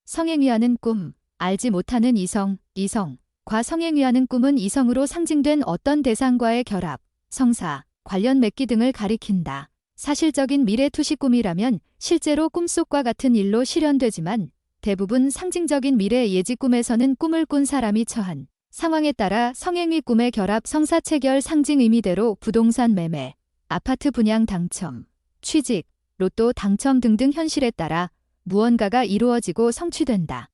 성행위하는 꿈, 알지 못하는 이성, 이성과 성행위하는 꿈은 이성으로 상징된 어떤 대상과의 결합, 성사, 관련 맺기 등을 가리킨다. 사실적인 미래 투시 꿈이라면 실제로 꿈속과 같은 일로 실현되지만 대부분 상징적인 미래 예지 꿈에서는 꿈을 꾼 사람이 처한 상황에 따라 성행위 꿈의 결합 성사 체결 상징 의미대로 부동산 매매, 아파트 분양 당첨, 취직, 로또 당첨 등등 현실에 따라 무언가가 이루어지고 성취된다.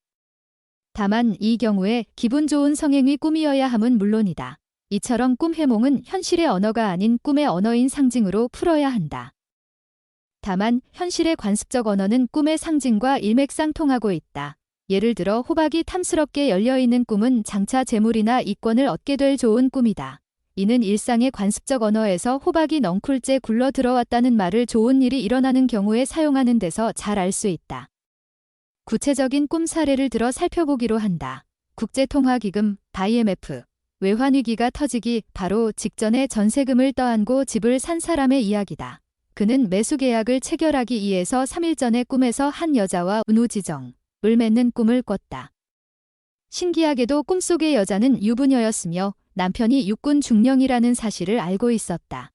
다만 이 경우에 기분 좋은 성행위 꿈이어야 함은 물론이다. 이처럼 꿈 해몽은 현실의 언어가 아닌 꿈의 언어인 상징으로 풀어야 한다. 다만 현실의 관습적 언어는 꿈의 상징과 일맥상통하고 있다. 예를 들어 호박이 탐스럽게 열려있는 꿈은 장차 재물이나 이권을 얻게 될 좋은 꿈이다. 이는 일상의 관습적 언어에서 호박이 넝쿨째 굴러 들어왔다는 말을 좋은 일이 일어나는 경우에 사용하는 데서 잘 알 수 있다. 구체적인 꿈 사례를 들어 살펴보기로 한다. 국제통화기금, IMF, 외환위기가 터지기 바로 직전에 전세금을 떠안고 집을 산 사람의 이야기다. 그는 매수계약을 체결하기 2에서 3일 전에 꿈에서 한 여자와 운우지정을 맺는 꿈을 꿨다. 신기하게도 꿈속의 여자는 유부녀였으며 남편이 육군 중령이라는 사실을 알고 있었다.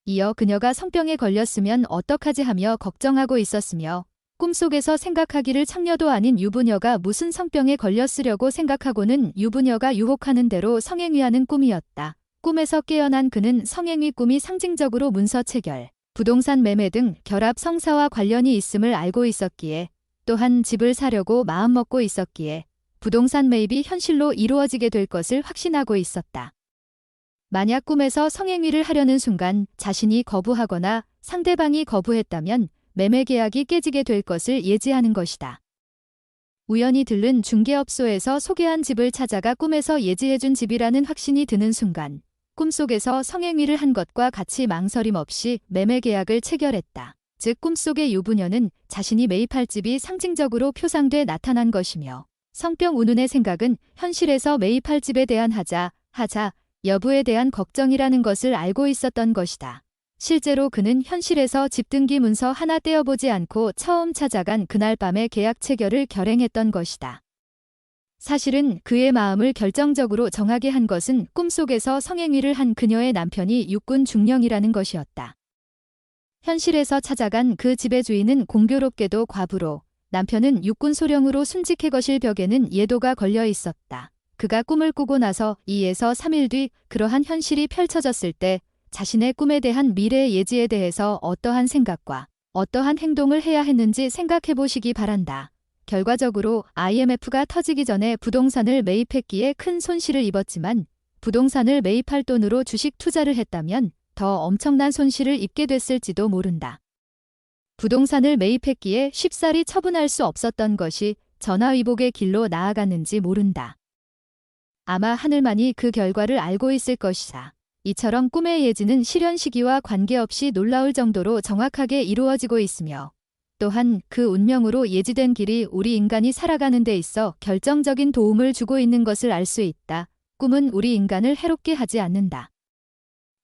이어 그녀가 성병에 걸렸으면 어떡하지 하며 걱정하고 있었으며 꿈속에서 생각하기를 창녀도 아닌 유부녀가 무슨 성병에 걸렸으려고 생각하고는 유부녀가 유혹하는 대로 성행위하는 꿈이었다. 꿈에서 깨어난 그는 성행위 꿈이 상징적으로 문서 체결, 부동산 매매 등 결합 성사와 관련이 있음을 알고 있었기에 또한 집을 사려고 마음먹고 있었기에 부동산 매입이 현실로 이루어지게 될 것을 확신하고 있었다. 만약 꿈에서 성행위를 하려는 순간 자신이 거부하거나 상대방이 거부했다면 매매 계약이 깨지게 될 것을 예지하는 것이다. 우연히 들른 중개업소에서 소개한 집을 찾아가 꿈에서 예지해준 집이라는 확신이 드는 순간 꿈속에서 성행위를 한 것과 같이 망설임 없이 매매 계약을 체결했다. 즉 꿈속의 유부녀는 자신이 매입할 집이 상징적으로 표상돼 나타난 것이며 성병 운운의 생각은 현실에서 매입할 집에 대한 하자 여부에 대한 걱정이라는 것을 알고 있었던 것이다. 실제로 그는 현실에서 집 등기 문서 하나 떼어보지 않고 처음 찾아간 그날 밤에 계약 체결을 결행했던 것이다. 사실은 그의 마음을 결정적으로 정하게 한 것은 꿈속에서 성행위를 한 그녀의 남편이 육군 중령이라는 것이었다. 현실에서 찾아간 그 집의 주인은 공교롭게도 과부로 남편은 육군 소령으로 순직해 거실 벽에는 예도가 걸려 있었다. 그가 꿈을 꾸고 나서 2에서 3일 뒤 그러한 현실이 펼쳐졌을 때 자신의 꿈에 대한 미래의 예지에 대해서 어떠한 생각과 어떠한 행동을 해야 했는지 생각해 보시기 바란다. 결과적으로 IMF가 터지기 전에 부동산을 매입했기에 큰 손실을 입었지만 부동산을 매입할 돈으로 주식 투자를 했다면 더 엄청난 손실을 입게 됐을지도 모른다. 부동산을 매입했기에 쉽사리 처분할 수 없었던 것이 전화위복의 길로 나아갔는지 모른다. 아마 하늘만이 그 결과를 알고 있을 것이다. 이처럼 꿈의 예지는 실현 시기와 관계없이 놀라울 정도로 정확하게 이루어지고 있으며 또한 그 운명으로 예지된 길이 우리 인간이 살아가는 데 있어 결정적인 도움을 주고 있는 것을 알 수 있다. 꿈은 우리 인간을 해롭게 하지 않는다.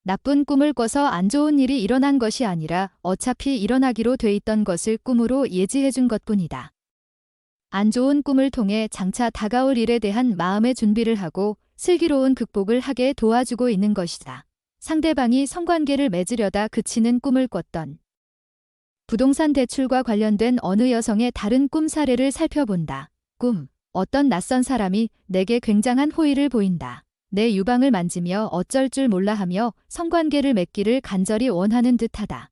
나쁜 꿈을 꿔서 안 좋은 일이 일어난 것이 아니라 어차피 일어나기로 돼 있던 것을 꿈으로 예지해 준 것뿐이다. 안 좋은 꿈을 통해 장차 다가올 일에 대한 마음의 준비를 하고 슬기로운 극복을 하게 도와주고 있는 것이다. 상대방이 성관계를 맺으려다 그치는 꿈을 꿨던 부동산 대출과 관련된 어느 여성의 다른 꿈 사례를 살펴본다. 꿈. 어떤 낯선 사람이 내게 굉장한 호의를 보인다. 내 유방을 만지며 어쩔 줄 몰라 하며 성관계를 맺기를 간절히 원하는 듯하다.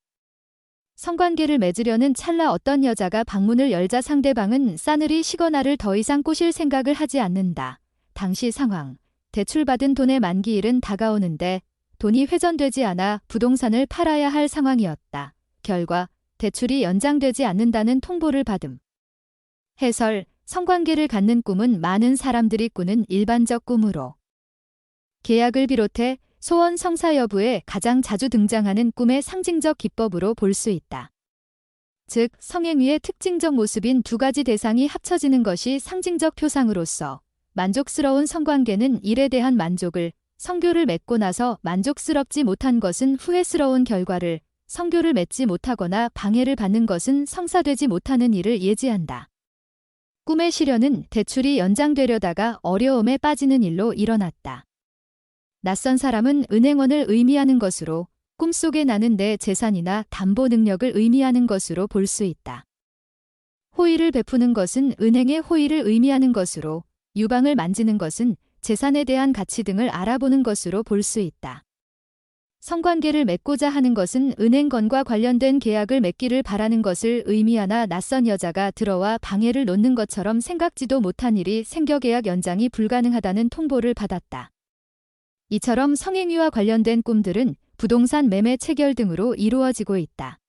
성관계를 맺으려는 찰나 어떤 여자가 방문을 열자 상대방은 싸늘히 쉬거나를 더 이상 꼬실 생각을 하지 않는다. 당시 상황. 대출받은 돈의 만기일은 다가오는데 돈이 회전되지 않아 부동산을 팔아야 할 상황이었다. 결과 대출이 연장되지 않는다는 통보를 받음. 해설. 성관계를 갖는 꿈은 많은 사람들이 꾸는 일반적 꿈으로 계약을 비롯해 소원 성사 여부에 가장 자주 등장하는 꿈의 상징적 기법으로 볼 수 있다. 즉 성행위의 특징적 모습인 두 가지 대상이 합쳐지는 것이 상징적 표상으로서 만족스러운 성관계는 일에 대한 만족을, 성교를 맺고 나서 만족스럽지 못한 것은 후회스러운 결과를, 성교를 맺지 못하거나 방해를 받는 것은 성사되지 못하는 일을 예지한다. 꿈의 실현은 대출이 연장되려다가 어려움에 빠지는 일로 일어났다. 낯선 사람은 은행원을 의미하는 것으로, 꿈속에 나는 내 재산이나 담보 능력을 의미하는 것으로 볼 수 있다. 호의를 베푸는 것은 은행의 호의를 의미하는 것으로, 유방을 만지는 것은 재산에 대한 가치 등을 알아보는 것으로 볼 수 있다. 성관계를 맺고자 하는 것은 은행건과 관련된 계약을 맺기를 바라는 것을 의미하나 낯선 여자가 들어와 방해를 놓는 것처럼 생각지도 못한 일이 생겨 계약 연장이 불가능하다는 통보를 받았다. 이처럼 성행위와 관련된 꿈들은 부동산 매매 체결 등으로 이루어지고 있다.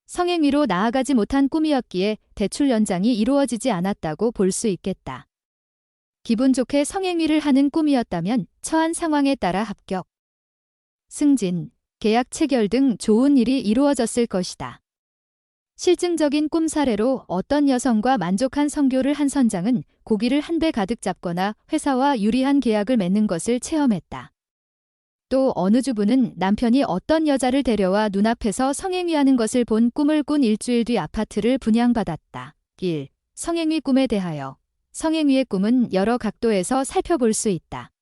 성행위로 나아가지 못한 꿈이었기에 대출 연장이 이루어지지 않았다고 볼 수 있겠다. 기분 좋게 성행위를 하는 꿈이었다면 처한 상황에 따라 합격, 승진, 계약 체결 등 좋은 일이 이루어졌을 것이다. 실증적인 꿈 사례로 어떤 여성과 만족한 성교를 한 선장은 고기를 한 배 가득 잡거나 회사와 유리한 계약을 맺는 것을 체험했다. 또 어느 주부는 남편이 어떤 여자를 데려와 눈앞에서 성행위하는 것을 본 꿈을 꾼 일주일 뒤 아파트를 분양받았다. 1. 성행위 꿈에 대하여. 성행위의 꿈은 여러 각도에서 살펴볼 수 있다.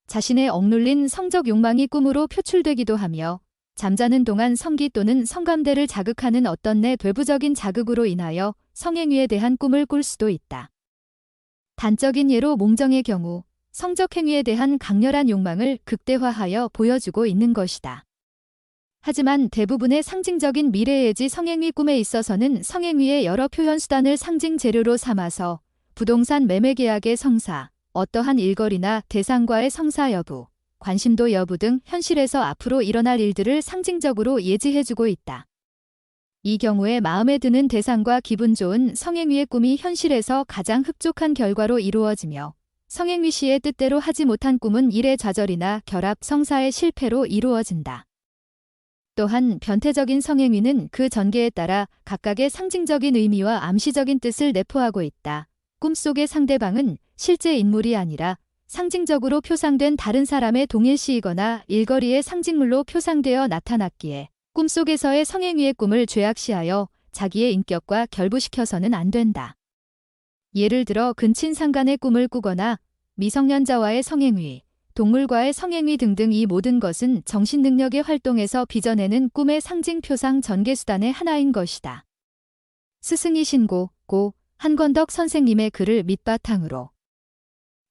자신의 억눌린 성적 욕망이 꿈으로 표출되기도 하며 잠자는 동안 성기 또는 성감대를 자극하는 어떤 내부적인 자극으로 인하여 성행위에 대한 꿈을 꿀 수도 있다. 단적인 예로 몽정의 경우 성적 행위에 대한 강렬한 욕망을 극대화하여 보여주고 있는 것이다. 하지만 대부분의 상징적인 미래예지 성행위 꿈에 있어서는 성행위의 여러 표현 수단을 상징 재료로 삼아서 부동산 매매 계약의 성사, 어떠한 일거리나 대상과의 성사 여부, 관심도 여부 등 현실에서 앞으로 일어날 일들을 상징적으로 예지해주고 있다. 이 경우에 마음에 드는 대상과 기분 좋은 성행위의 꿈이 현실에서 가장 흡족한 결과로 이루어지며 성행위 시의 뜻대로 하지 못한 꿈은 일의 좌절이나 결합, 성사의 실패로 이루어진다. 또한 변태적인 성행위는 그 전개에 따라 각각의 상징적인 의미와 암시적인 뜻을 내포하고 있다. 꿈속의 상대방은 실제 인물이 아니라 상징적으로 표상된 다른 사람의 동일시이거나 일거리의 상징물로 표상되어 나타났기에 꿈속에서의 성행위의 꿈을 죄악시하여 자기의 인격과 결부시켜서는 안 된다. 예를 들어 근친상간의 꿈을 꾸거나 미성년자와의 성행위, 동물과의 성행위 등등 이 모든 것은 정신능력의 활동에서 빚어내는 꿈의 상징 표상 전개수단의 하나인 것이다. 스승이신 고 한권덕 선생님의 글을 밑바탕으로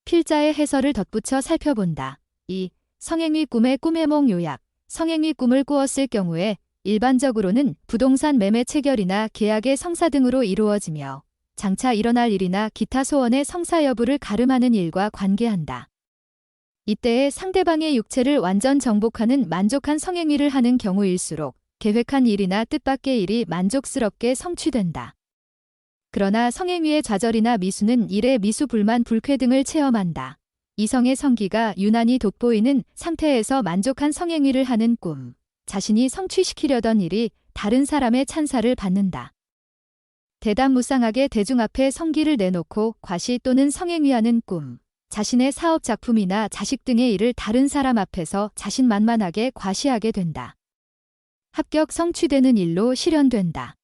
필자의 해설을 덧붙여 살펴본다. 2. 성행위 꿈의 꿈해몽 요약. 성행위 꿈을 꾸었을 경우에 일반적으로는 부동산 매매 체결이나 계약의 성사 등으로 이루어지며 장차 일어날 일이나 기타 소원의 성사 여부를 가름하는 일과 관계한다. 이때에 상대방의 육체를 완전 정복하는 만족한 성행위를 하는 경우일수록 계획한 일이나 뜻밖의 일이 만족스럽게 성취된다. 그러나 성행위의 좌절이나 미수는 일의 미수, 불만, 불쾌 등을 체험한다. 이성의 성기가 유난히 돋보이는 상태에서 만족한 성행위를 하는 꿈. 자신이 성취시키려던 일이 다른 사람의 찬사를 받는다. 대담무쌍하게 대중 앞에 성기를 내놓고 과시 또는 성행위하는 꿈. 자신의 사업 작품이나 자식 등의 일을 다른 사람 앞에서 자신만만하게 과시하게 된다. 합격 성취되는 일로 실현된다.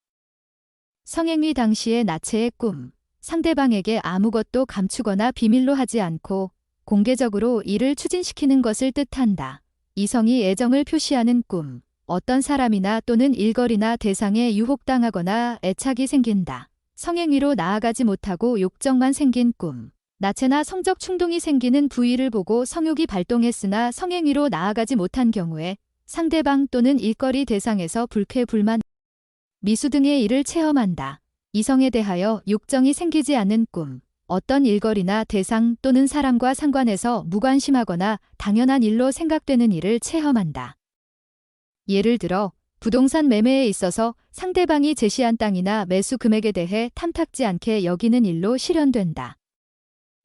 성행위 당시의 나체의 꿈. 상대방에게 아무것도 감추거나 비밀로 하지 않고 공개적으로 일을 추진시키는 것을 뜻한다. 이성이 애정을 표시하는 꿈. 어떤 사람이나 또는 일거리나 대상에 유혹당하거나 애착이 생긴다. 성행위로 나아가지 못하고 욕정만 생긴 꿈. 나체나 성적 충동이 생기는 부위를 보고 성욕이 발동했으나 성행위로 나아가지 못한 경우에 상대방 또는 일거리 대상에서 불쾌, 불만, 미수 등의 일을 체험한다. 이성에 대하여 욕정이 생기지 않는 꿈. 어떤 일거리나 대상 또는 사람과 상관해서 무관심하거나 당연한 일로 생각되는 일을 체험한다. 예를 들어 부동산 매매에 있어서 상대방이 제시한 땅이나 매수 금액에 대해 탐탁지 않게 여기는 일로 실현된다.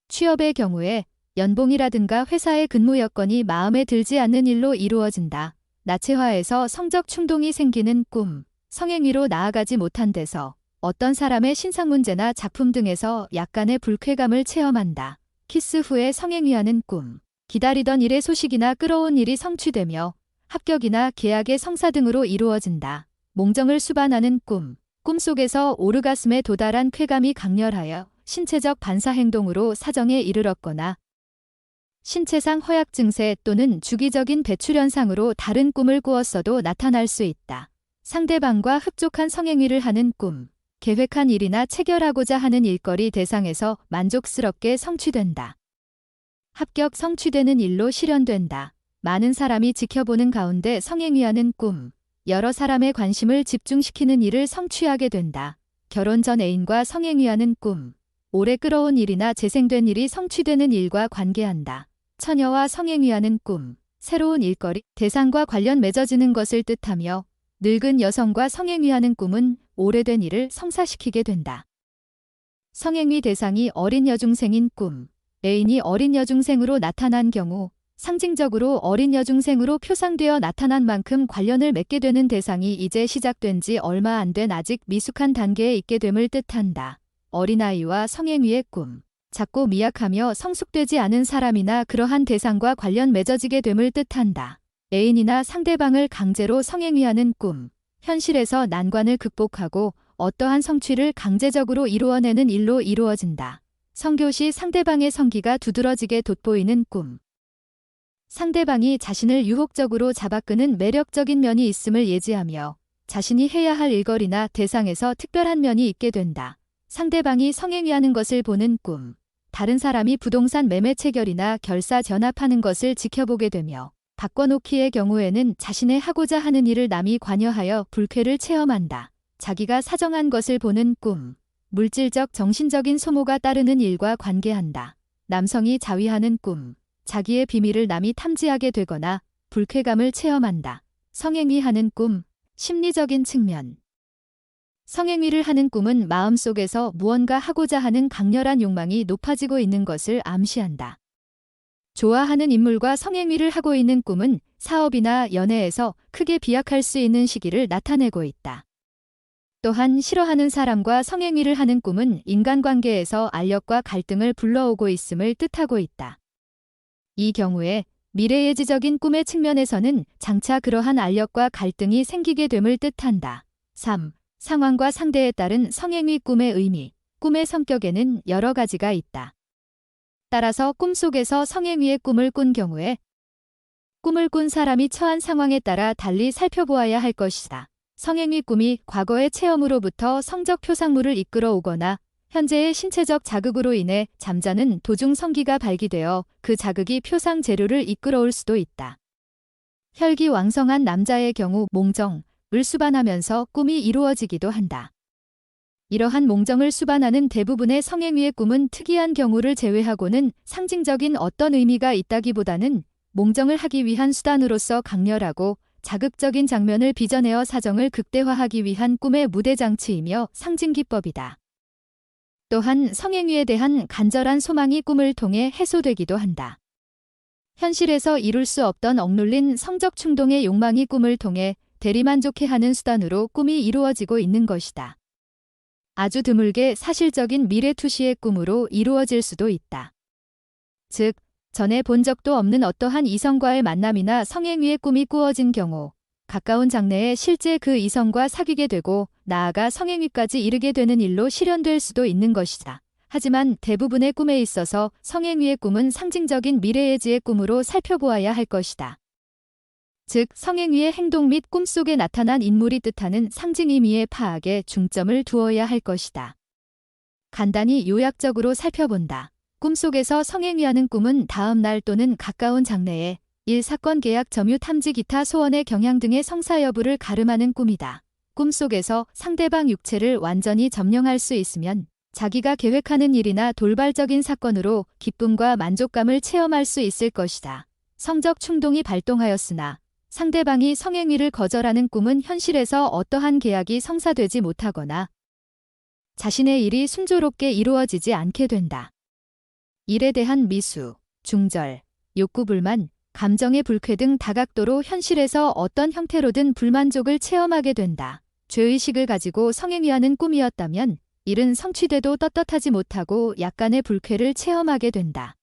취업의 경우에 연봉이라든가 회사의 근무 여건이 마음에 들지 않는 일로 이루어진다. 나체화에서 성적 충동이 생기는 꿈. 성행위로 나아가지 못한 데서 어떤 사람의 신상 문제나 작품 등에서 약간의 불쾌감을 체험한다. 키스 후에 성행위하는 꿈. 기다리던 일의 소식이나 끌어온 일이 성취되며 합격이나 계약의 성사 등으로 이루어진다. 몽정을 수반하는 꿈. 꿈속에서 오르가슴에 도달한 쾌감이 강렬하여 신체적 반사 행동으로 사정에 이르렀거나 신체상 허약 증세 또는 주기적인 배출 현상으로 다른 꿈을 꾸었어도 나타날 수 있다. 상대방과 흡족한 성행위를 하는 꿈, 계획한 일이나 체결하고자 하는 일거리 대상에서 만족스럽게 성취된다. 합격 성취되는 일로 실현된다. 많은 사람이 지켜보는 가운데 성행위하는 꿈, 여러 사람의 관심을 집중시키는 일을 성취하게 된다. 결혼 전 애인과 성행위하는 꿈, 오래 끌어온 일이나 재생된 일이 성취되는 일과 관계한다. 처녀와 성행위하는 꿈, 새로운 일거리, 대상과 관련 맺어지는 것을 뜻하며 늙은 여성과 성행위하는 꿈은 오래된 일을 성사시키게 된다. 성행위 대상이 어린 여중생인 꿈, 애인이 어린 여중생으로 나타난 경우 상징적으로 어린 여중생으로 표상되어 나타난 만큼 관련을 맺게 되는 대상이 이제 시작된 지 얼마 안 된 아직 미숙한 단계에 있게 됨을 뜻한다. 어린아이와 성행위의 꿈, 작고 미약하며 성숙되지 않은 사람이나 그러한 대상과 관련 맺어지게 됨을 뜻한다. 애인이나 상대방을 강제로 성행위하는 꿈, 현실에서 난관을 극복하고 어떠한 성취를 강제적으로 이루어내는 일로 이루어진다. 성교시 상대방의 성기가 두드러지게 돋보이는 꿈, 상대방이 자신을 유혹적으로 잡아끄는 매력적인 면이 있음을 예지하며 자신이 해야 할 일거리나 대상에서 특별한 면이 있게 된다. 상대방이 성행위하는 것을 보는 꿈, 다른 사람이 부동산 매매 체결이나 결사 전합하는 것을 지켜보게 되며 바꿔놓기의 경우에는 자신의 하고자 하는 일을 남이 관여하여 불쾌를 체험한다. 자기가 사정한 것을 보는 꿈, 물질적 정신적인 소모가 따르는 일과 관계한다. 남성이 자위하는 꿈, 자기의 비밀을 남이 탐지하게 되거나 불쾌감을 체험한다. 성행위하는 꿈, 심리적인 측면. 성행위를 하는 꿈은 마음속에서 무언가 하고자 하는 강렬한 욕망이 높아지고 있는 것을 암시한다. 좋아하는 인물과 성행위를 하고 있는 꿈은 사업이나 연애에서 크게 비약할 수 있는 시기를 나타내고 있다. 또한 싫어하는 사람과 성행위를 하는 꿈은 인간관계에서 알력과 갈등을 불러오고 있음을 뜻하고 있다. 이 경우에 미래예지적인 꿈의 측면에서는 장차 그러한 알력과 갈등이 생기게 됨을 뜻한다. 3. 상황과 상대에 따른 성행위 꿈의 의미. 꿈의 성격에는 여러 가지가 있다. 따라서 꿈속에서 성행위의 꿈을 꾼 경우에 꿈을 꾼 사람이 처한 상황에 따라 달리 살펴보아야 할 것이다. 성행위 꿈이 과거의 체험으로부터 성적 표상물을 이끌어 오거나 현재의 신체적 자극으로 인해 잠자는 도중 성기가 발기되어 그 자극이 표상 재료를 이끌어올 수도 있다. 혈기왕성한 남자의 경우 몽정, 을 수반하면서 꿈이 이루어지기도 한다. 이러한 몽정을 수반하는 대부분의 성행위의 꿈은 특이한 경우를 제외하고는 상징적인 어떤 의미가 있다기보다는 몽정을 하기 위한 수단으로서 강렬하고 자극적인 장면을 빚어내어 사정을 극대화하기 위한 꿈의 무대장치이며 상징기법이다. 또한 성행위에 대한 간절한 소망이 꿈을 통해 해소되기도 한다. 현실에서 이룰 수 없던 억눌린 성적 충동의 욕망이 꿈을 통해 대리만족해하는 수단으로 꿈이 이루어지고 있는 것이다. 아주 드물게 사실적인 미래투시의 꿈으로 이루어질 수도 있다. 즉, 전에 본 적도 없는 어떠한 이성과의 만남이나 성행위의 꿈이 꾸어진 경우 가까운 장래에 실제 그 이성과 사귀게 되고 나아가 성행위까지 이르게 되는 일로 실현될 수도 있는 것이다. 하지만 대부분의 꿈에 있어서 성행위의 꿈은 상징적인 미래예지의 꿈으로 살펴보아야 할 것이다. 즉, 성행위의 행동 및 꿈속에 나타난 인물이 뜻하는 상징 의미의 파악에 중점을 두어야 할 것이다. 간단히 요약적으로 살펴본다. 꿈속에서 성행위하는 꿈은 다음 날 또는 가까운 장래에 일 사건 계약 점유 탐지 기타 소원의 경향 등의 성사 여부를 가름하는 꿈이다. 꿈속에서 상대방 육체를 완전히 점령할 수 있으면 자기가 계획하는 일이나 돌발적인 사건으로 기쁨과 만족감을 체험할 수 있을 것이다. 성적 충동이 발동하였으나 상대방이 성행위를 거절하는 꿈은 현실에서 어떠한 계약이 성사되지 못하거나 자신의 일이 순조롭게 이루어지지 않게 된다. 일에 대한 미수, 중절, 욕구 불만, 감정의 불쾌 등 다각도로 현실에서 어떤 형태로든 불만족을 체험하게 된다. 죄의식을 가지고 성행위하는 꿈이었다면 일은 성취돼도 떳떳하지 못하고 약간의 불쾌를 체험하게 된다.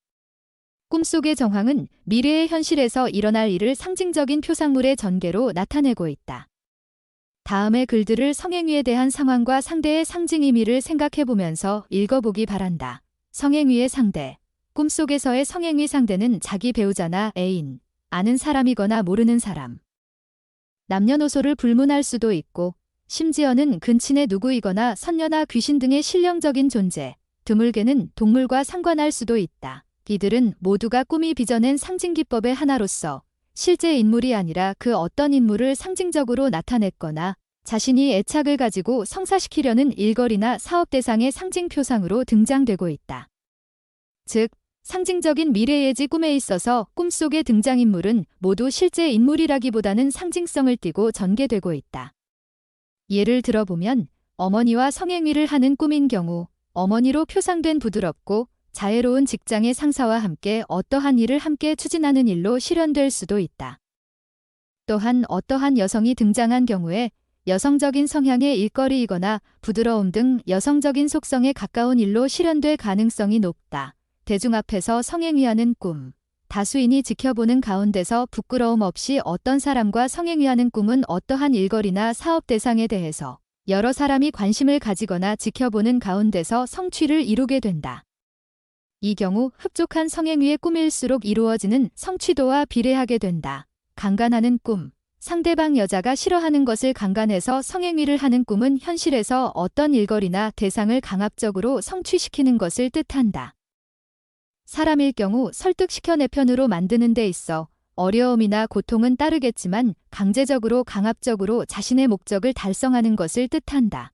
꿈속의 정황은 미래의 현실에서 일어날 일을 상징적인 표상물의 전개로 나타내고 있다. 다음의 글들을 성행위에 대한 상황과 상대의 상징 의미를 생각해보면서 읽어보기 바란다. 성행위의 상대. 꿈속에서의 성행위 상대는 자기 배우자나 애인, 아는 사람이거나 모르는 사람. 남녀노소를 불문할 수도 있고 심지어는 근친의 누구이거나 선녀나 귀신 등의 신령적인 존재, 드물게는 동물과 상관할 수도 있다. 이들은 모두가 꿈이 빚어낸 상징기법의 하나로서 실제 인물이 아니라 그 어떤 인물을 상징적으로 나타냈거나 자신이 애착을 가지고 성사시키려는 일거리나 사업 대상의 상징 표상으로 등장되고 있다. 즉, 상징적인 미래예지 꿈에 있어서 꿈속의 등장인물은 모두 실제 인물이라기보다는 상징성을 띠고 전개되고 있다. 예를 들어보면 어머니와 성행위를 하는 꿈인 경우 어머니로 표상된 부드럽고 자애로운 직장의 상사와 함께 어떠한 일을 함께 추진하는 일로 실현될 수도 있다. 또한 어떠한 여성이 등장한 경우에 여성적인 성향의 일거리이거나 부드러움 등 여성적인 속성에 가까운 일로 실현될 가능성이 높다. 대중 앞에서 성행위하는 꿈. 다수인이 지켜보는 가운데서 부끄러움 없이 어떤 사람과 성행위하는 꿈은 어떠한 일거리나 사업 대상에 대해서 여러 사람이 관심을 가지거나 지켜보는 가운데서 성취를 이루게 된다. 이 경우 흡족한 성행위의 꿈일수록 이루어지는 성취도와 비례하게 된다. 강간하는 꿈. 상대방 여자가 싫어하는 것을 강간해서 성행위를 하는 꿈은 현실에서 어떤 일거리나 대상을 강압적으로 성취시키는 것을 뜻한다. 사람일 경우 설득시켜 내 편으로 만드는 데 있어 어려움이나 고통은 따르겠지만 강제적으로 강압적으로 자신의 목적을 달성하는 것을 뜻한다.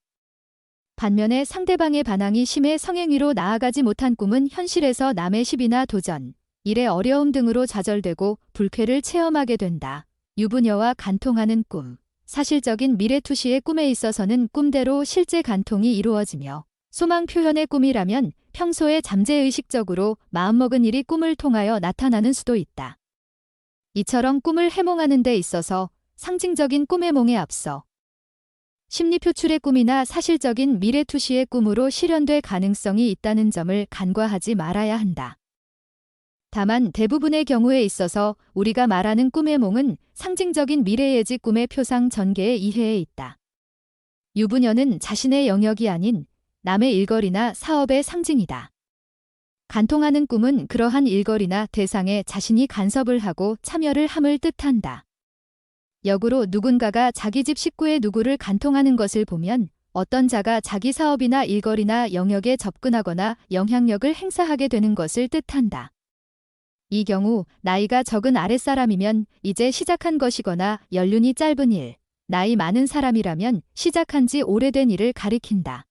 반면에 상대방의 반항이 심해 성행위로 나아가지 못한 꿈은 현실에서 남의 시비나 도전, 일의 어려움 등으로 좌절되고 불쾌를 체험하게 된다. 유부녀와 간통하는 꿈. 사실적인 미래투시의 꿈에 있어서는 꿈대로 실제 간통이 이루어지며 소망 표현의 꿈이라면 평소에 잠재의식적으로 마음먹은 일이 꿈을 통하여 나타나는 수도 있다. 이처럼 꿈을 해몽하는 데 있어서 상징적인 꿈의 몽에 앞서 심리 표출의 꿈이나 사실적인 미래투시의 꿈으로 실현될 가능성이 있다는 점을 간과하지 말아야 한다. 다만 대부분의 경우에 있어서 우리가 말하는 꿈의 몽은 상징적인 미래예지 꿈의 표상 전개의 이해에 있다. 유부녀는 자신의 영역이 아닌 남의 일거리나 사업의 상징이다. 간통하는 꿈은 그러한 일거리나 대상에 자신이 간섭을 하고 참여를 함을 뜻한다. 역으로 누군가가 자기 집 식구의 누구를 간통하는 것을 보면 어떤 자가 자기 사업이나 일거리나 영역에 접근하거나 영향력을 행사하게 되는 것을 뜻한다. 이 경우 나이가 적은 아랫사람이면 이제 시작한 것이거나 연륜이 짧은 일, 나이 많은 사람이라면 시작한 지 오래된 일을 가리킨다.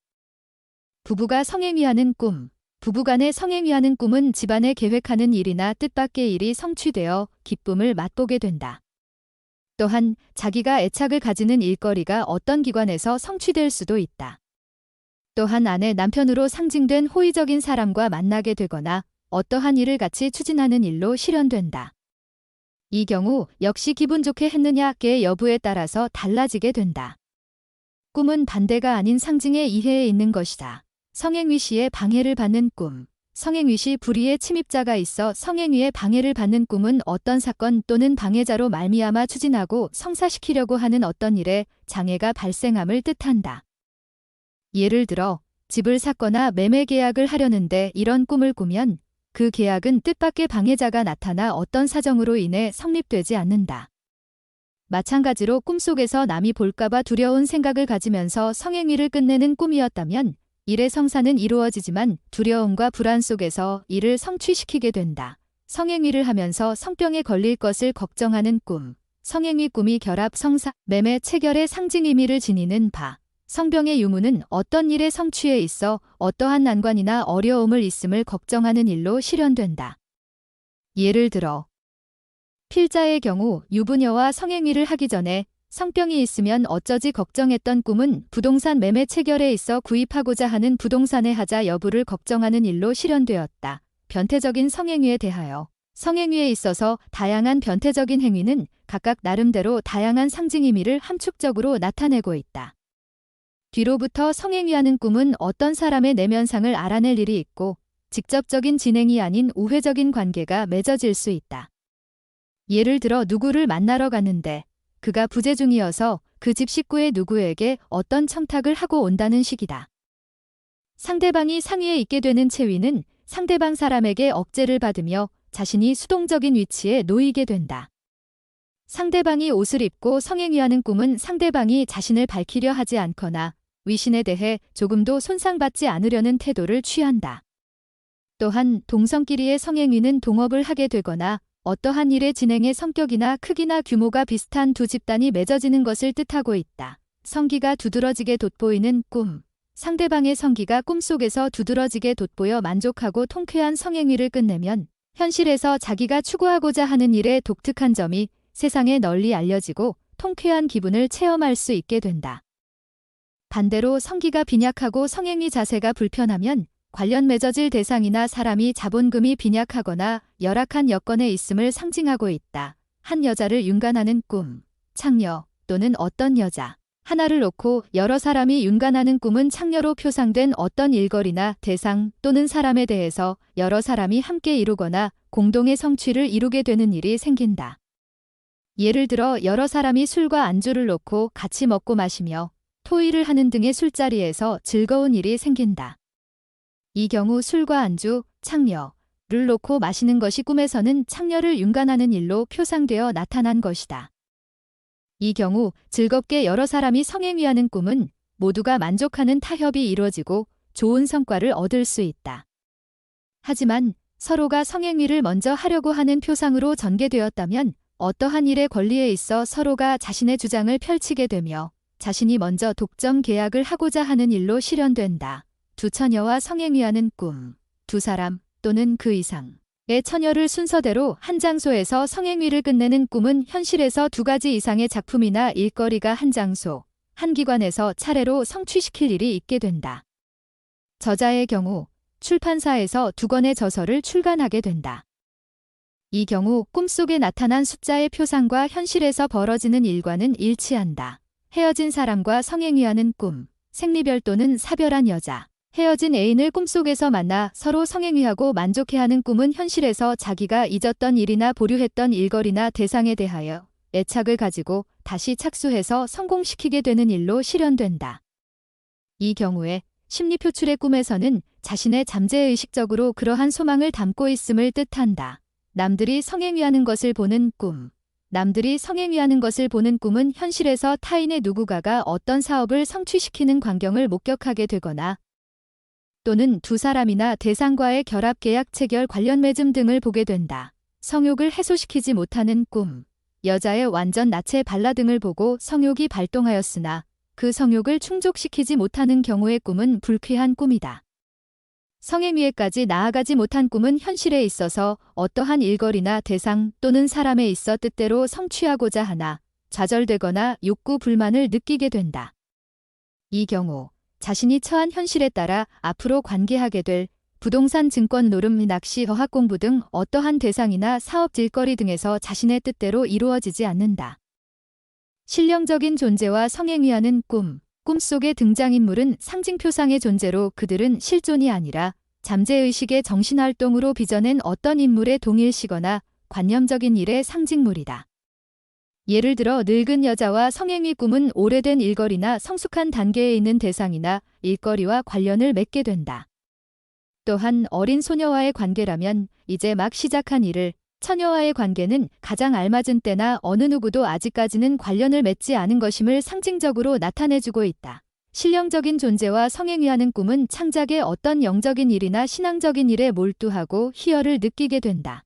부부가 성행위하는 꿈. 부부간의 성행위하는 꿈은 집안에 계획하는 일이나 뜻밖의 일이 성취되어 기쁨을 맛보게 된다. 또한 자기가 애착을 가지는 일거리가 어떤 기관에서 성취될 수도 있다. 또한 아내 남편으로 상징된 호의적인 사람과 만나게 되거나 어떠한 일을 같이 추진하는 일로 실현된다. 이 경우 역시 기분 좋게 했느냐의 여부에 따라서 달라지게 된다. 꿈은 반대가 아닌 상징의 이해에 있는 것이다. 성행위 시에 방해를 받는 꿈. 성행위 시 불의의 침입자가 있어 성행위에 방해를 받는 꿈은 어떤 사건 또는 방해자로 말미암아 추진하고 성사시키려고 하는 어떤 일에 장애가 발생함을 뜻한다. 예를 들어 집을 샀거나 매매 계약을 하려는데 이런 꿈을 꾸면 그 계약은 뜻밖의 방해자가 나타나 어떤 사정으로 인해 성립되지 않는다. 마찬가지로 꿈속에서 남이 볼까봐 두려운 생각을 가지면서 성행위를 끝내는 꿈이었다면 일의 성사는 이루어지지만 두려움과 불안 속에서 이를 성취시키게 된다. 성행위를 하면서 성병에 걸릴 것을 걱정하는 꿈. 성행위 꿈이 결합 성사, 매매 체결의 상징 의미를 지니는 바. 성병의 유무는 어떤 일의 성취에 있어 어떠한 난관이나 어려움을 있음을 걱정하는 일로 실현된다. 예를 들어 필자의 경우 유부녀와 성행위를 하기 전에 성병이 있으면 어쩌지 걱정했던 꿈은 부동산 매매 체결에 있어 구입하고자 하는 부동산의 하자 여부를 걱정하는 일로 실현되었다. 변태적인 성행위에 대하여 성행위에 있어서 다양한 변태적인 행위는 각각 나름대로 다양한 상징 의미를 함축적으로 나타내고 있다. 뒤로부터 성행위하는 꿈은 어떤 사람의 내면상을 알아낼 일이 있고 직접적인 진행이 아닌 우회적인 관계가 맺어질 수 있다. 예를 들어 누구를 만나러 갔는데 그가 부재 중이어서 그 집 식구의 누구에게 어떤 청탁을 하고 온다는 식이다. 상대방이 상위에 있게 되는 체위는 상대방 사람에게 억제를 받으며 자신이 수동적인 위치에 놓이게 된다. 상대방이 옷을 입고 성행위하는 꿈은 상대방이 자신을 밝히려 하지 않거나 위신에 대해 조금도 손상받지 않으려는 태도를 취한다. 또한 동성끼리의 성행위는 동업을 하게 되거나 어떠한 일의 진행의 성격이나 크기나 규모가 비슷한 두 집단이 맺어지는 것을 뜻하고 있다. 성기가 두드러지게 돋보이는 꿈. 상대방의 성기가 꿈속에서 두드러지게 돋보여 만족하고 통쾌한 성행위를 끝내면 현실에서 자기가 추구하고자 하는 일의 독특한 점이 세상에 널리 알려지고 통쾌한 기분을 체험할 수 있게 된다. 반대로 성기가 빈약하고 성행위 자세가 불편하면 관련 맺어질 대상이나 사람이 자본금이 빈약하거나 열악한 여건에 있음을 상징하고 있다. 한 여자를 윤관하는 꿈, 창녀 또는 어떤 여자 하나를 놓고 여러 사람이 윤관하는 꿈은 창녀로 표상된 어떤 일거리나 대상 또는 사람에 대해서 여러 사람이 함께 이루거나 공동의 성취를 이루게 되는 일이 생긴다. 예를 들어 여러 사람이 술과 안주를 놓고 같이 먹고 마시며 토의를 하는 등의 술자리에서 즐거운 일이 생긴다. 이 경우 술과 안주, 창녀를 놓고 마시는 것이 꿈에서는 창녀를 윤관하는 일로 표상되어 나타난 것이다. 이 경우 즐겁게 여러 사람이 성행위하는 꿈은 모두가 만족하는 타협이 이루어지고 좋은 성과를 얻을 수 있다. 하지만 서로가 성행위를 먼저 하려고 하는 표상으로 전개되었다면 어떠한 일의 권리에 있어 서로가 자신의 주장을 펼치게 되며 자신이 먼저 독점 계약을 하고자 하는 일로 실현된다. 두 처녀와 성행위하는 꿈. 두 사람 또는 그 이상의 처녀를 순서대로 한 장소에서 성행위를 끝내는 꿈은 현실에서 두 가지 이상의 작품이나 일거리가 한 장소, 한 기관에서 차례로 성취시킬 일이 있게 된다. 저자의 경우 출판사에서 두 권의 저서를 출간하게 된다. 이 경우 꿈속에 나타난 숫자의 표상과 현실에서 벌어지는 일과는 일치한다. 헤어진 사람과 성행위하는 꿈. 생리별 또는 사별한 여자. 헤어진 애인을 꿈속에서 만나 서로 성행위하고 만족해하는 꿈은 현실에서 자기가 잊었던 일이나 보류했던 일거리나 대상에 대하여 애착을 가지고 다시 착수해서 성공시키게 되는 일로 실현된다. 이 경우에 심리표출의 꿈에서는 자신의 잠재의식적으로 그러한 소망을 담고 있음을 뜻한다. 남들이 성행위하는 것을 보는 꿈. 남들이 성행위하는 것을 보는 꿈은 현실에서 타인의 누구가가 어떤 사업을 성취시키는 광경을 목격하게 되거나 또는 두 사람이나 대상과의 결합 계약 체결 관련 맺음 등을 보게 된다. 성욕을 해소시키지 못하는 꿈. 여자의 완전 나체 발라 등을 보고 성욕이 발동하였으나 그 성욕을 충족시키지 못하는 경우의 꿈은 불쾌한 꿈이다. 성행위에까지 나아가지 못한 꿈은 현실에 있어서 어떠한 일거리나 대상 또는 사람에 있어 뜻대로 성취하고자 하나 좌절되거나 욕구 불만을 느끼게 된다. 이 경우 자신이 처한 현실에 따라 앞으로 관계하게 될 부동산, 증권, 노름, 낚시, 어학 공부 등 어떠한 대상이나 사업 질거리 등에서 자신의 뜻대로 이루어지지 않는다. 신령적인 존재와 성행위하는 꿈. 꿈속의 등장인물은 상징표상의 존재로 그들은 실존이 아니라 잠재의식의 정신활동으로 빚어낸 어떤 인물의 동일시거나 관념적인 일의 상징물이다. 예를 들어 늙은 여자와 성행위 꿈은 오래된 일거리나 성숙한 단계에 있는 대상이나 일거리와 관련을 맺게 된다. 또한 어린 소녀와의 관계라면 이제 막 시작한 일을, 처녀와의 관계는 가장 알맞은 때나 어느 누구도 아직까지는 관련을 맺지 않은 것임을 상징적으로 나타내주고 있다. 신령적인 존재와 성행위하는 꿈은 창작의 어떤 영적인 일이나 신앙적인 일에 몰두하고 희열을 느끼게 된다.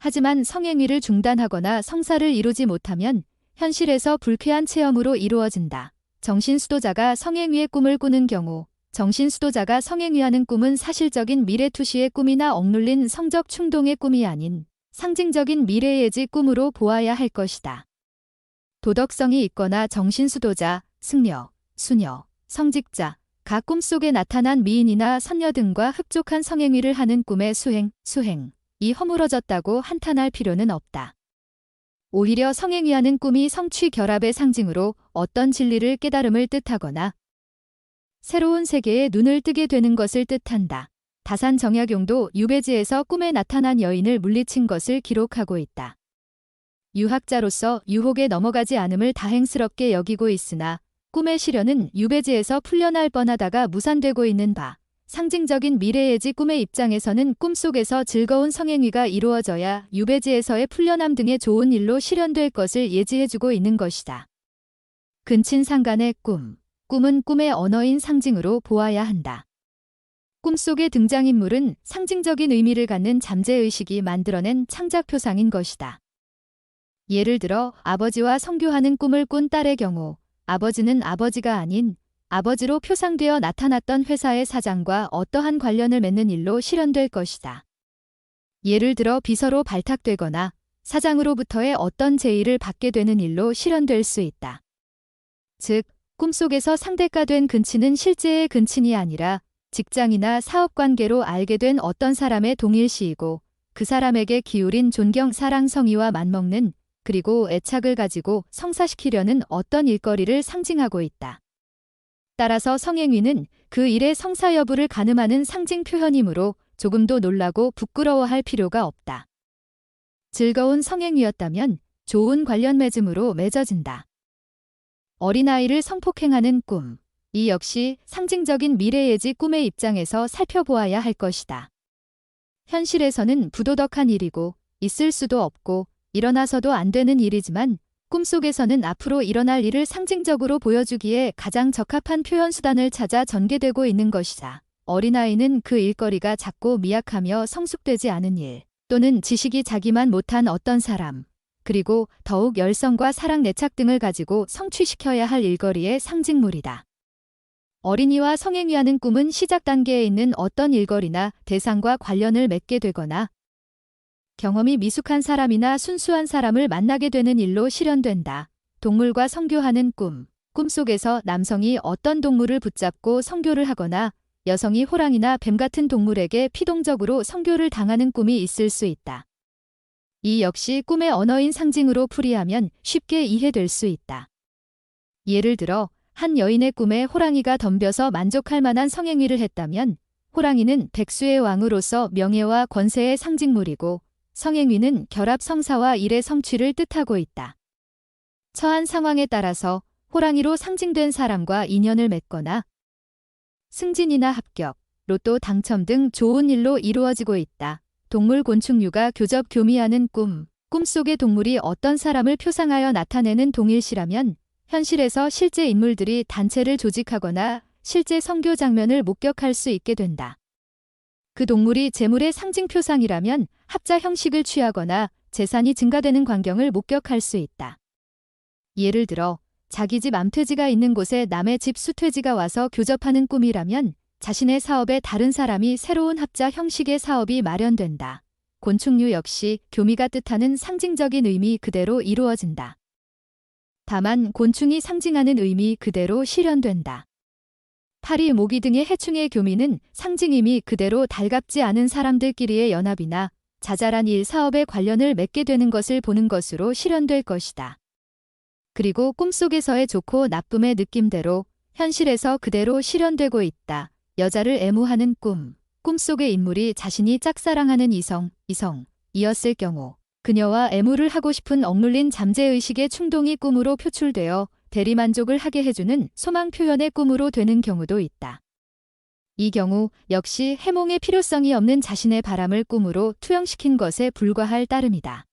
하지만 성행위를 중단하거나 성사를 이루지 못하면 현실에서 불쾌한 체험으로 이루어진다. 정신수도자가 성행위의 꿈을 꾸는 경우 정신수도자가 성행위하는 꿈은 사실적인 미래투시의 꿈이나 억눌린 성적 충동의 꿈이 아닌 상징적인 미래예지 꿈으로 보아야 할 것이다. 도덕성이 있거나 정신수도자, 승려, 수녀, 성직자, 각 꿈속에 나타난 미인이나 선녀 등과 흡족한 성행위를 하는 꿈의 수행이 허물어졌다고 한탄할 필요는 없다. 오히려 성행위하는 꿈이 성취 결합의 상징으로 어떤 진리를 깨달음을 뜻하거나 새로운 세계에 눈을 뜨게 되는 것을 뜻한다. 다산 정약용도 유배지에서 꿈에 나타난 여인을 물리친 것을 기록하고 있다. 유학자로서 유혹에 넘어가지 않음을 다행스럽게 여기고 있으나 꿈의 시련은 유배지에서 풀려날 뻔하다가 무산되고 있는 바, 상징적인 미래예지 꿈의 입장에서는 꿈속에서 즐거운 성행위가 이루어져야 유배지에서의 풀려남 등의 좋은 일로 실현될 것을 예지해주고 있는 것이다. 근친상간의 꿈. 꿈은 꿈의 언어인 상징으로 보아야 한다. 꿈속의 등장인물은 상징적인 의미를 갖는 잠재의식이 만들어낸 창작표상인 것이다. 예를 들어 아버지와 성교하는 꿈을 꾼 딸의 경우 아버지는 아버지가 아닌 아버지로 표상되어 나타났던 회사의 사장과 어떠한 관련을 맺는 일로 실현될 것이다. 예를 들어 비서로 발탁되거나 사장으로부터의 어떤 제의를 받게 되는 일로 실현될 수 있다. 즉, 꿈속에서 상대가 된 근친은 실제의 근친이 아니라 직장이나 사업관계로 알게 된 어떤 사람의 동일시이고 그 사람에게 기울인 존경, 사랑, 성의와 맞먹는 그리고 애착을 가지고 성사시키려는 어떤 일거리를 상징하고 있다. 따라서 성행위는 그 일의 성사 여부를 가늠하는 상징 표현이므로 조금도 놀라고 부끄러워할 필요가 없다. 즐거운 성행위였다면 좋은 관련 맺음으로 맺어진다. 어린아이를 성폭행하는 꿈. 이 역시 상징적인 미래예지 꿈의 입장에서 살펴보아야 할 것이다. 현실에서는 부도덕한 일이고 있을 수도 없고 일어나서도 안 되는 일이지만 꿈속에서는 앞으로 일어날 일을 상징적으로 보여주기에 가장 적합한 표현 수단을 찾아 전개되고 있는 것이다. 어린아이는 그 일거리가 작고 미약하며 성숙되지 않은 일, 또는 지식이 자기만 못한 어떤 사람, 그리고 더욱 열성과 사랑, 애착 등을 가지고 성취시켜야 할 일거리의 상징물이다. 어린이와 성행위하는 꿈은 시작 단계에 있는 어떤 일거리나 대상과 관련을 맺게 되거나 경험이 미숙한 사람이나 순수한 사람을 만나게 되는 일로 실현된다. 동물과 성교하는 꿈. 꿈속에서 남성이 어떤 동물을 붙잡고 성교를 하거나 여성이 호랑이나 뱀 같은 동물에게 피동적으로 성교를 당하는 꿈이 있을 수 있다. 이 역시 꿈의 언어인 상징으로 풀이하면 쉽게 이해될 수 있다. 예를 들어 한 여인의 꿈에 호랑이가 덤벼서 만족할 만한 성행위를 했다면 호랑이는 백수의 왕으로서 명예와 권세의 상징물이고 성행위는 결합 성사와 일의 성취를 뜻하고 있다. 처한 상황에 따라서 호랑이로 상징된 사람과 인연을 맺거나 승진이나 합격, 로또 당첨 등 좋은 일로 이루어지고 있다. 동물 곤충류가 교접 교미하는 꿈. 꿈속의 동물이 어떤 사람을 표상하여 나타내는 동일시라면 현실에서 실제 인물들이 단체를 조직하거나 실제 성교 장면을 목격할 수 있게 된다. 그 동물이 재물의 상징 표상이라면 합자 형식을 취하거나 재산이 증가되는 광경을 목격할 수 있다. 예를 들어 자기 집 암퇴지가 있는 곳에 남의 집 수퇴지가 와서 교접하는 꿈이라면 자신의 사업에 다른 사람이 새로운 합자 형식의 사업이 마련된다. 곤충류 역시 교미가 뜻하는 상징적인 의미 그대로 이루어진다. 다만 곤충이 상징하는 의미 그대로 실현된다. 파리, 모기 등의 해충의 교미는 상징임이 그대로 달갑지 않은 사람들끼리의 연합이나 자잘한 일 사업에 관련을 맺게 되는 것을 보는 것으로 실현될 것이다. 그리고 꿈속에서의 좋고 나쁨의 느낌대로 현실에서 그대로 실현되고 있다. 여자를 애무하는 꿈. 꿈속의 인물이 자신이 짝사랑하는 이성이었을 경우 그녀와 애무를 하고 싶은 억눌린 잠재의식의 충동이 꿈으로 표출되어 대리만족을 하게 해주는 소망 표현의 꿈으로 되는 경우도 있다. 이 경우 역시 해몽의 필요성이 없는 자신의 바람을 꿈으로 투영시킨 것에 불과할 따름이다.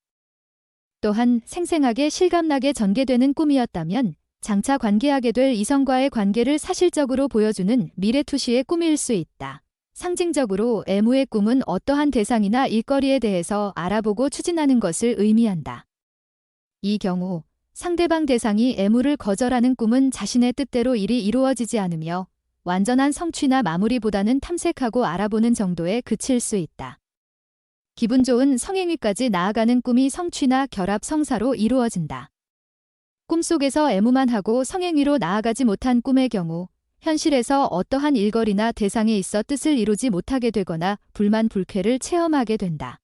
또한 생생하게 실감나게 전개되는 꿈이었다면 장차 관계하게 될 이성과의 관계를 사실적으로 보여주는 미래투시의 꿈일 수 있다. 상징적으로 애무의 꿈은 어떠한 대상이나 일거리에 대해서 알아보고 추진하는 것을 의미한다. 이 경우 상대방 대상이 애무를 거절하는 꿈은 자신의 뜻대로 일이 이루어지지 않으며 완전한 성취나 마무리보다는 탐색하고 알아보는 정도에 그칠 수 있다. 기분 좋은 성행위까지 나아가는 꿈이 성취나 결합 성사로 이루어진다. 꿈속에서 애무만 하고 성행위로 나아가지 못한 꿈의 경우 현실에서 어떠한 일거리나 대상에 있어 뜻을 이루지 못하게 되거나 불만 불쾌를 체험하게 된다.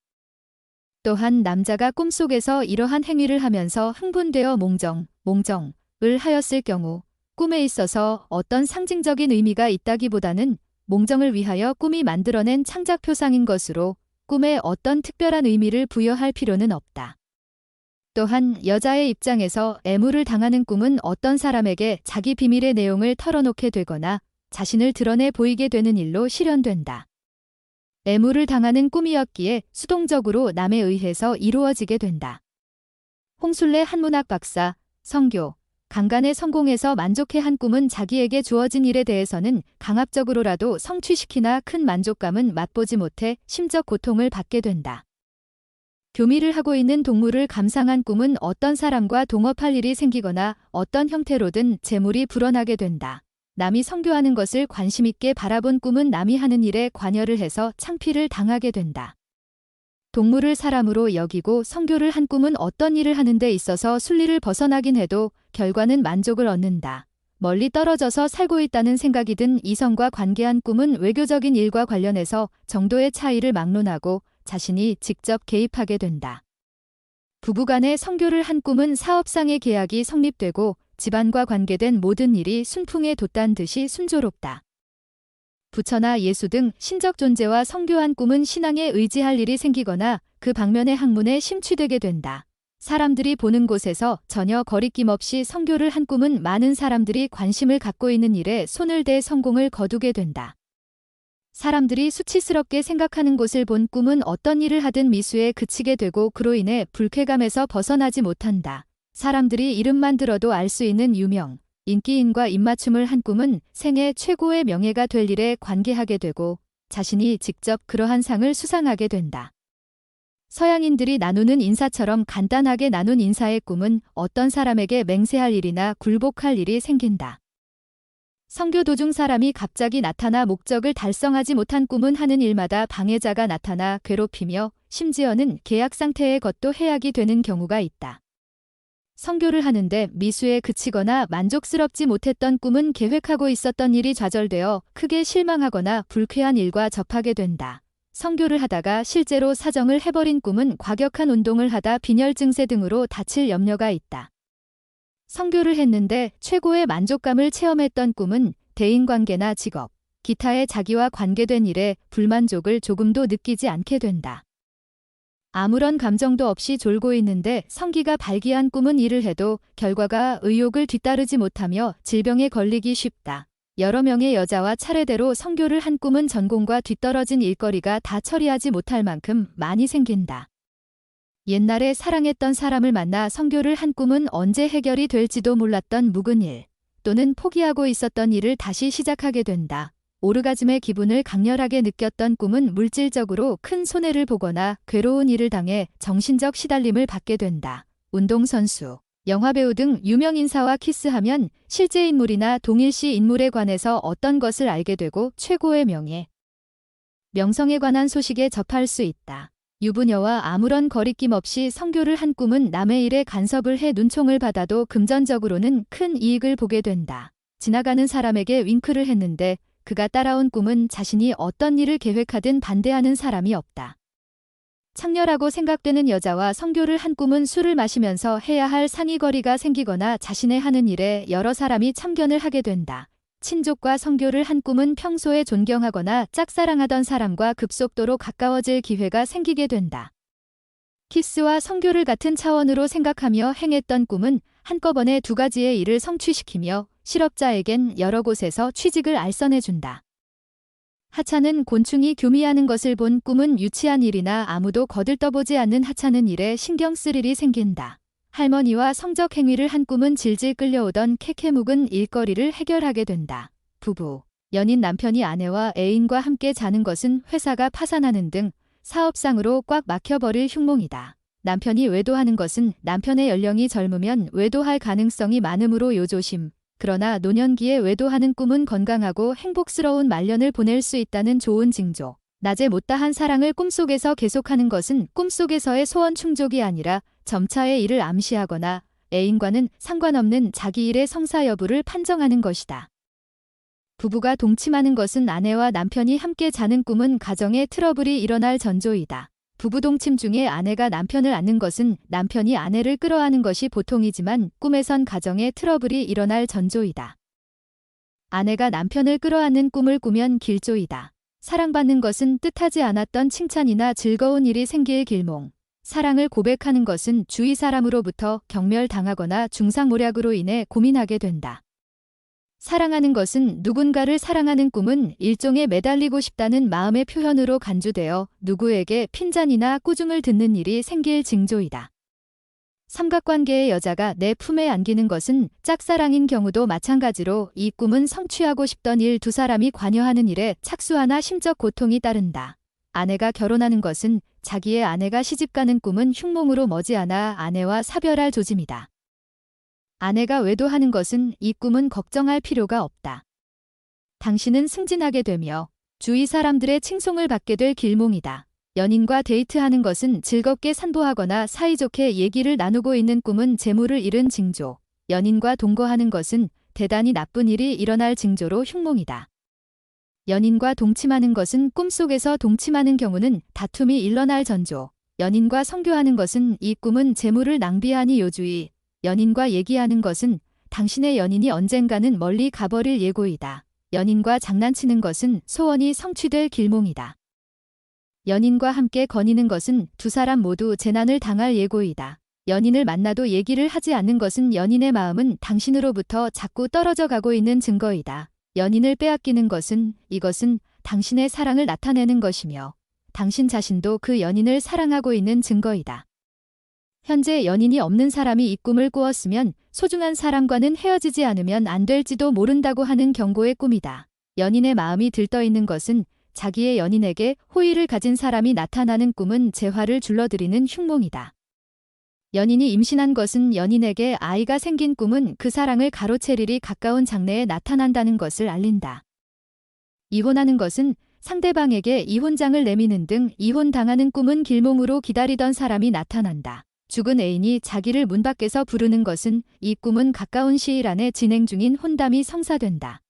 또한 남자가 꿈속에서 이러한 행위를 하면서 흥분되어 몽정을 하였을 경우 꿈에 있어서 어떤 상징적인 의미가 있다기보다는 몽정을 위하여 꿈이 만들어낸 창작 표상인 것으로 꿈에 어떤 특별한 의미를 부여할 필요는 없다. 또한 여자의 입장에서 애무를 당하는 꿈은 어떤 사람에게 자기 비밀의 내용을 털어놓게 되거나 자신을 드러내 보이게 되는 일로 실현된다. 애무를 당하는 꿈이었기에 수동적으로 남에 의해서 이루어지게 된다. 홍술래 한문학 박사, 성교, 강간에 성공해서 만족해한 꿈은 자기에게 주어진 일에 대해서는 강압적으로라도 성취시키나 큰 만족감은 맛보지 못해 심적 고통을 받게 된다. 교미를 하고 있는 동물을 감상한 꿈은 어떤 사람과 동업할 일이 생기거나 어떤 형태로든 재물이 불어나게 된다. 남이 성교하는 것을 관심있게 바라본 꿈은 남이 하는 일에 관여를 해서 창피를 당하게 된다. 동물을 사람으로 여기고 성교를 한 꿈은 어떤 일을 하는 데 있어서 순리를 벗어나긴 해도 결과는 만족을 얻는다. 멀리 떨어져서 살고 있다는 생각이 든 이성과 관계한 꿈은 외교적인 일과 관련해서 정도의 차이를 막론하고 자신이 직접 개입하게 된다. 부부간의 성교를 한 꿈은 사업상의 계약이 성립되고 집안과 관계된 모든 일이 순풍에 돋단 듯이 순조롭다. 부처나 예수 등 신적 존재와 성교한 꿈은 신앙에 의지할 일이 생기거나 그 방면의 학문에 심취되게 된다. 사람들이 보는 곳에서 전혀 거리낌 없이 성교를 한 꿈은 많은 사람들이 관심을 갖고 있는 일에 손을 대 성공을 거두게 된다. 사람들이 수치스럽게 생각하는 곳을 본 꿈은 어떤 일을 하든 미수에 그치게 되고 그로 인해 불쾌감에서 벗어나지 못한다. 사람들이 이름만 들어도 알 수 있는 유명, 인기인과 입맞춤을 한 꿈은 생애 최고의 명예가 될 일에 관계하게 되고 자신이 직접 그러한 상을 수상하게 된다. 서양인들이 나누는 인사처럼 간단하게 나눈 인사의 꿈은 어떤 사람에게 맹세할 일이나 굴복할 일이 생긴다. 성교 도중 사람이 갑자기 나타나 목적을 달성하지 못한 꿈은 하는 일마다 방해자가 나타나 괴롭히며 심지어는 계약 상태의 것도 해악이 되는 경우가 있다. 성교를 하는데 미수에 그치거나 만족스럽지 못했던 꿈은 계획하고 있었던 일이 좌절되어 크게 실망하거나 불쾌한 일과 접하게 된다. 성교를 하다가 실제로 사정을 해버린 꿈은 과격한 운동을 하다 빈혈 증세 등으로 다칠 염려가 있다. 성교를 했는데 최고의 만족감을 체험했던 꿈은 대인관계나 직업, 기타의 자기와 관계된 일에 불만족을 조금도 느끼지 않게 된다. 아무런 감정도 없이 졸고 있는데 성기가 발기한 꿈은 일을 해도 결과가 의욕을 뒤따르지 못하며 질병에 걸리기 쉽다. 여러 명의 여자와 차례대로 성교를 한 꿈은 전공과 뒤떨어진 일거리가 다 처리하지 못할 만큼 많이 생긴다. 옛날에 사랑했던 사람을 만나 성교를 한 꿈은 언제 해결이 될지도 몰랐던 묵은 일, 또는 포기하고 있었던 일을 다시 시작하게 된다. 오르가즘의 기분을 강렬하게 느꼈던 꿈은 물질적으로 큰 손해를 보거나 괴로운 일을 당해 정신적 시달림을 받게 된다. 운동선수, 영화배우 등 유명인사와 키스하면 실제 인물이나 동일시 인물에 관해서 어떤 것을 알게 되고 최고의 명예, 명성에 관한 소식에 접할 수 있다. 유부녀와 아무런 거리낌 없이 성교를 한 꿈은 남의 일에 간섭을 해 눈총을 받아도 금전적으로는 큰 이익을 보게 된다. 지나가는 사람에게 윙크를 했는데 그가 따라온 꿈은 자신이 어떤 일을 계획하든 반대하는 사람이 없다. 창렬하고 생각되는 여자와 성교를 한 꿈은 술을 마시면서 해야 할 상의거리가 생기거나 자신의 하는 일에 여러 사람이 참견을 하게 된다. 친족과 성교를 한 꿈은 평소에 존경하거나 짝사랑하던 사람과 급속도로 가까워질 기회가 생기게 된다. 키스와 성교를 같은 차원으로 생각하며 행했던 꿈은 한꺼번에 두 가지의 일을 성취시키며 실업자에겐 여러 곳에서 취직을 알선해준다. 하찮은 곤충이 교미하는 것을 본 꿈은 유치한 일이나 아무도 거들떠보지 않는 하찮은 일에 신경 쓸 일이 생긴다. 할머니와 성적 행위를 한 꿈은 질질 끌려오던 캐캐묵은 일거리를 해결하게 된다. 부부, 연인 남편이 아내와 애인과 함께 자는 것은 회사가 파산하는 등 사업상으로 꽉 막혀버릴 흉몽이다. 남편이 외도하는 것은 남편의 연령이 젊으면 외도할 가능성이 많으므로 요조심. 그러나 노년기에 외도하는 꿈은 건강하고 행복스러운 말년을 보낼 수 있다는 좋은 징조. 낮에 못다한 사랑을 꿈속에서 계속하는 것은 꿈속에서의 소원 충족이 아니라 점차의 일을 암시하거나 애인과는 상관없는 자기 일의 성사 여부를 판정하는 것이다. 부부가 동침하는 것은 아내와 남편이 함께 자는 꿈은 가정에 트러블이 일어날 전조이다. 부부 동침 중에 아내가 남편을 안는 것은 남편이 아내를 끌어안는 것이 보통이지만 꿈에선 가정에 트러블이 일어날 전조이다. 아내가 남편을 끌어안는 꿈을 꾸면 길조이다. 사랑받는 것은 뜻하지 않았던 칭찬이나 즐거운 일이 생길 길몽. 사랑을 고백하는 것은 주위 사람으로부터 경멸당하거나 중상모략으로 인해 고민하게 된다. 사랑하는 것은 누군가를 사랑하는 꿈은 일종의 매달리고 싶다는 마음의 표현으로 간주되어 누구에게 핀잔이나 꾸중을 듣는 일이 생길 징조이다. 삼각관계의 여자가 내 품에 안기는 것은 짝사랑인 경우도 마찬가지로 이 꿈은 성취하고 싶던 일 두 사람이 관여하는 일에 착수하나 심적 고통이 따른다. 아내가 결혼하는 것은 자기의 아내가 시집가는 꿈은 흉몽으로 머지않아 아내와 사별할 조짐이다. 아내가 외도하는 것은 이 꿈은 걱정할 필요가 없다. 당신은 승진하게 되며 주위 사람들의 칭송을 받게 될 길몽이다. 연인과 데이트하는 것은 즐겁게 산보하거나 사이좋게 얘기를 나누고 있는 꿈은 재물을 잃은 징조. 연인과 동거하는 것은 대단히 나쁜 일이 일어날 징조로 흉몽이다. 연인과 동침하는 것은 꿈속에서 동침하는 경우는 다툼이 일어날 전조. 연인과 성교하는 것은 이 꿈은 재물을 낭비하니 요주의. 연인과 얘기하는 것은 당신의 연인이 언젠가는 멀리 가버릴 예고이다. 연인과 장난치는 것은 소원이 성취될 길몽이다. 연인과 함께 거니는 것은 두 사람 모두 재난을 당할 예고이다. 연인을 만나도 얘기를 하지 않는 것은 연인의 마음은 당신으로부터 자꾸 떨어져 가고 있는 증거이다. 연인을 빼앗기는 것은 이것은 당신의 사랑을 나타내는 것이며 당신 자신도 그 연인을 사랑하고 있는 증거이다. 현재 연인이 없는 사람이 이 꿈을 꾸었으면 소중한 사람과는 헤어지지 않으면 안 될지도 모른다고 하는 경고의 꿈이다. 연인의 마음이 들떠있는 것은 자기의 연인에게 호의를 가진 사람이 나타나는 꿈은 재화를 줄러들이는 흉몽이다. 연인이 임신한 것은 연인에게 아이가 생긴 꿈은 그 사랑을 가로챌 일이 가까운 장래에 나타난다는 것을 알린다. 이혼하는 것은 상대방에게 이혼장을 내미는 등 이혼당하는 꿈은 길몽으로 기다리던 사람이 나타난다. 죽은 애인이 자기를 문 밖에서 부르는 것은 이 꿈은 가까운 시일 안에 진행 중인 혼담이 성사된다.